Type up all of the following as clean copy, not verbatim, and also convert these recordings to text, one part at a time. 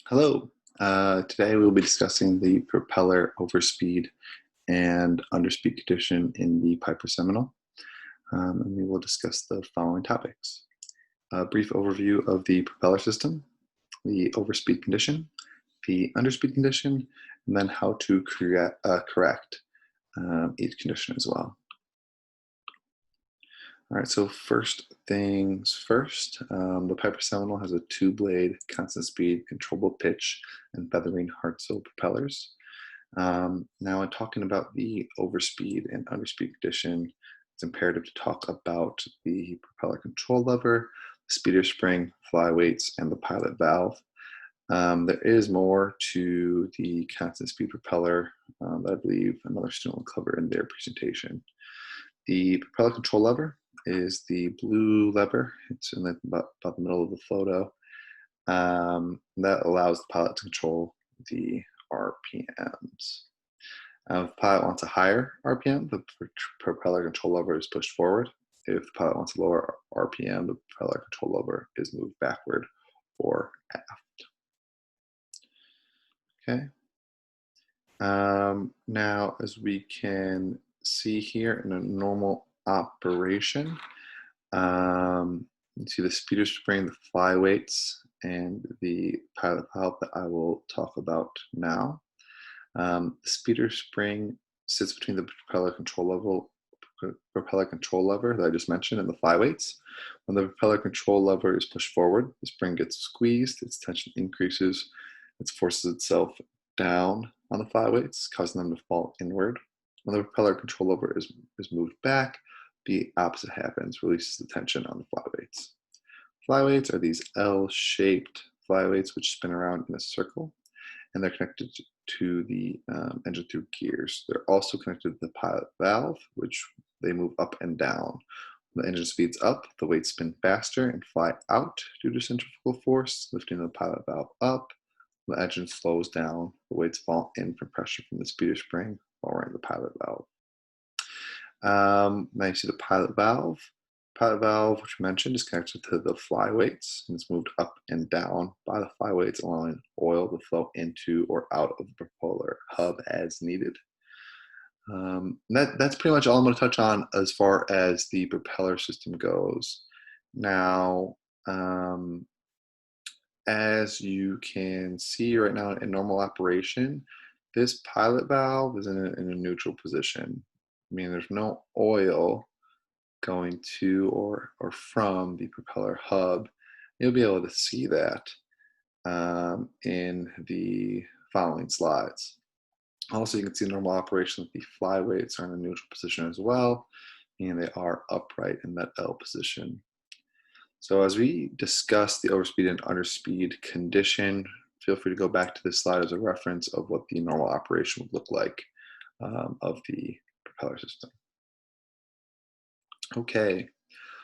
Hello. Today we'll be discussing the propeller overspeed and underspeed condition in the Piper Seminole, and we will discuss the following topics. A brief overview of the propeller system, the overspeed condition, the underspeed condition, and then how to correct each condition as well. All right, so first things first, the Piper Seminole has a two-blade, constant speed, controllable pitch, and feathering Hartzell propellers. Now, in talking about the overspeed and underspeed condition, it's imperative to talk about the propeller control lever, the speeder spring, flyweights, and the pilot valve. There is more to the constant speed propeller that I believe another student will cover in their presentation. The propeller control lever is the blue lever. It's in about the middle of the photo. That allows the pilot to control the RPMs. If the pilot wants a higher RPM, the propeller control lever is pushed forward. If the pilot wants a lower RPM, the propeller control lever is moved backward or aft. Okay. Now, as we can see here in a normal operation, you see the speeder spring, the flyweights, and the pilot valve that I will talk about now. The speeder spring sits between the propeller control lever that I just mentioned and the flyweights. When the propeller control lever is pushed forward, the spring gets squeezed, its tension increases, it forces itself down on the flyweights, causing them to fall inward. When the propeller control lever is moved back, the opposite happens, releases the tension on the flyweights. Flyweights are these L-shaped flyweights which spin around in a circle, and they're connected to the engine through gears. They're also connected to the pilot valve, which they move up and down. When the engine speeds up, the weights spin faster and fly out due to centrifugal force, lifting the pilot valve up. When the engine slows down, the weights fall in from pressure from the speeder spring, lowering the pilot valve. Now you see the pilot valve. Pilot valve, which we mentioned, is connected to the flyweights, and it's moved up and down by the flyweights, allowing oil to flow into or out of the propeller hub as needed. That's pretty much all I'm going to touch on as far as the propeller system goes. Now, as you can see right now in normal operation, this pilot valve is in a neutral position. I mean, there's no oil going to or from the propeller hub. You'll be able to see that in the following slides. Also, you can see in normal operation that the flyweights are in a neutral position as well, and they are upright in that L position. So as we discuss the overspeed and underspeed condition, feel free to go back to this slide as a reference of what the normal operation would look like of the propeller system. Okay,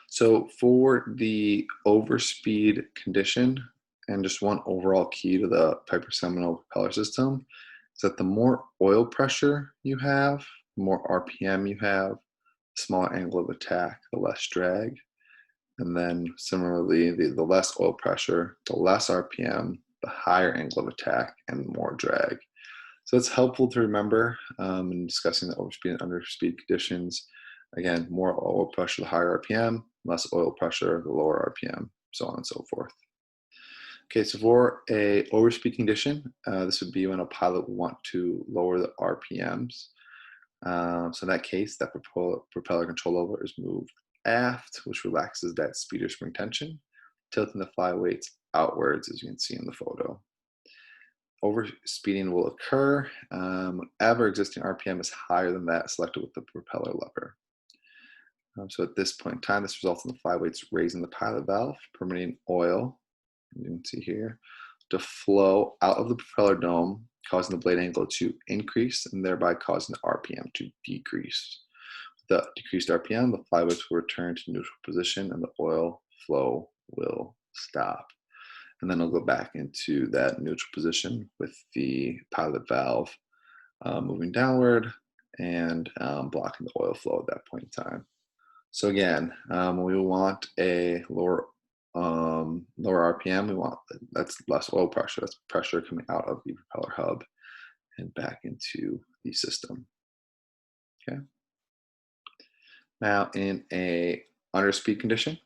so for the overspeed condition, and just one overall key to the Piper Seminole propeller system, is that the more oil pressure you have, the more RPM you have, the smaller angle of attack, the less drag. And then similarly, the less oil pressure, the less RPM, the higher angle of attack, and more drag. So it's helpful to remember in discussing the overspeed and underspeed conditions. Again, more oil pressure, the higher RPM, less oil pressure, the lower RPM, so on and so forth. Okay, so for a overspeed condition, this would be when a pilot would want to lower the RPMs. So in that case, that propeller control lever is moved aft, which relaxes that speeder spring tension, tilting the flyweights outwards, as you can see in the photo. Overspeeding will occur whenever existing RPM is higher than that selected with the propeller lever. So at this point in time, this results in the flyweights raising the pilot valve, permitting oil, you can see here, to flow out of the propeller dome, causing the blade angle to increase and thereby causing the RPM to decrease. With the decreased RPM, the flyweights will return to neutral position and the oil flow will stop. And then it'll go back into that neutral position with the pilot valve moving downward and blocking the oil flow at that point in time. So again, we want a lower lower RPM, we want that's less oil pressure. That's pressure coming out of the propeller hub and back into the system. Okay. Now in a underspeed condition,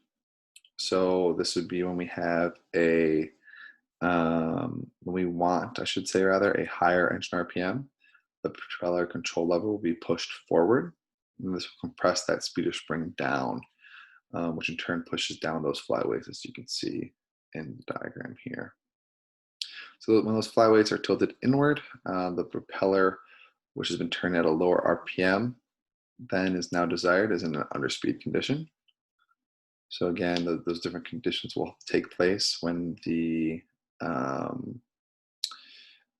so this would be when we have a when we want, I should say rather, a higher engine RPM, the propeller control lever will be pushed forward, and this will compress that speeder spring down, which in turn pushes down those flyweights, as you can see in the diagram here. So when those flyweights are tilted inward, the propeller, which has been turned at a lower RPM than is now desired, is in an underspeed condition. So again, those different conditions will take place when the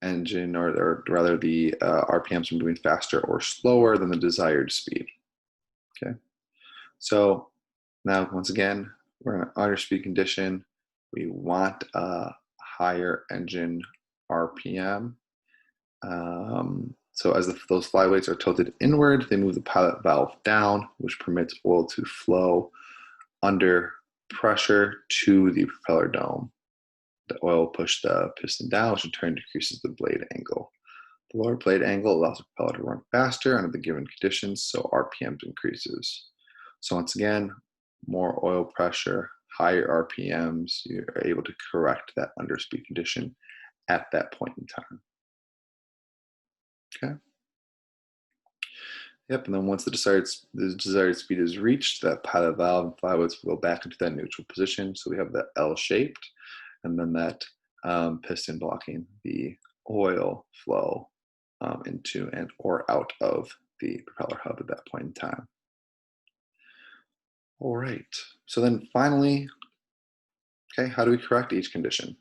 engine, or rather the RPMs, are moving faster or slower than the desired speed. Okay, so now once again, we're in an underspeed condition. We want a higher engine RPM. So as those flyweights are tilted inward, they move the pilot valve down, which permits oil to flow under pressure to the propeller dome. The oil will push the piston down, which in turn decreases the blade angle. The lower blade angle allows the propeller to run faster under the given conditions, so RPMs increases. So once again, more oil pressure, higher RPMs, you're able to correct that underspeed condition at that point in time. Okay. Yep, and then once the desired speed is reached, that pilot valve and flyweights will go back into that neutral position. So we have that L-shaped, and then that piston blocking the oil flow into and or out of the propeller hub at that point in time. All right, so then finally, okay, how do we correct each condition?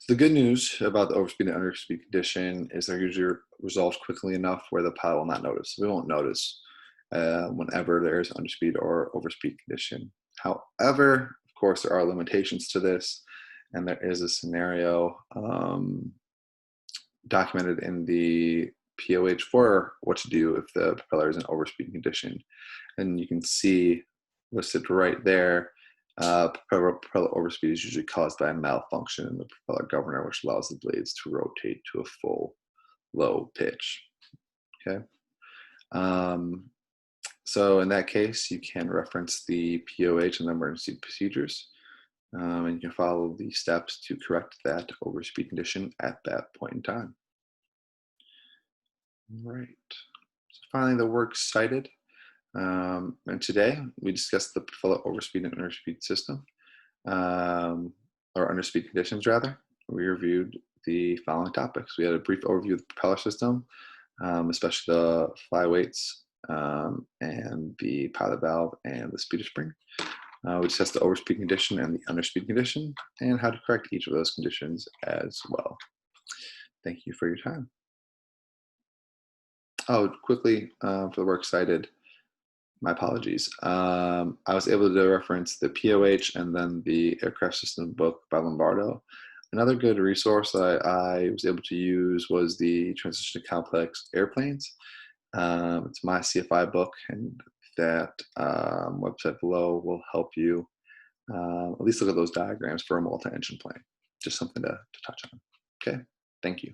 The good news about the overspeed and underspeed condition is they're usually resolved quickly enough where the pilot will not notice. We won't notice whenever there's underspeed or overspeed condition. However, of course, there are limitations to this, and there is a scenario documented in the POH for what to do if the propeller is in overspeed condition. And you can see listed right there, propeller overspeed is usually caused by a malfunction in the propeller governor, which allows the blades to rotate to a full low pitch. Okay. So in that case, you can reference the POH and the emergency procedures, and you can follow the steps to correct that overspeed condition at that point in time. All right. So finally, the works cited. And today we discussed the propeller overspeed and underspeed system, or underspeed conditions rather. We reviewed the following topics. We had a brief overview of the propeller system, especially the flyweights and the pilot valve and the speeder spring. We discussed the overspeed condition and the underspeed condition, and how to correct each of those conditions as well. Thank you for your time. Oh, quickly, for the works cited, my apologies. I was able to reference the POH and then the aircraft system book by Lombardo. Another good resource that I was able to use was the Transition to Complex Airplanes. It's my CFI book, and that website below will help you at least look at those diagrams for a multi-engine plane. Just something to touch on. Okay, thank you.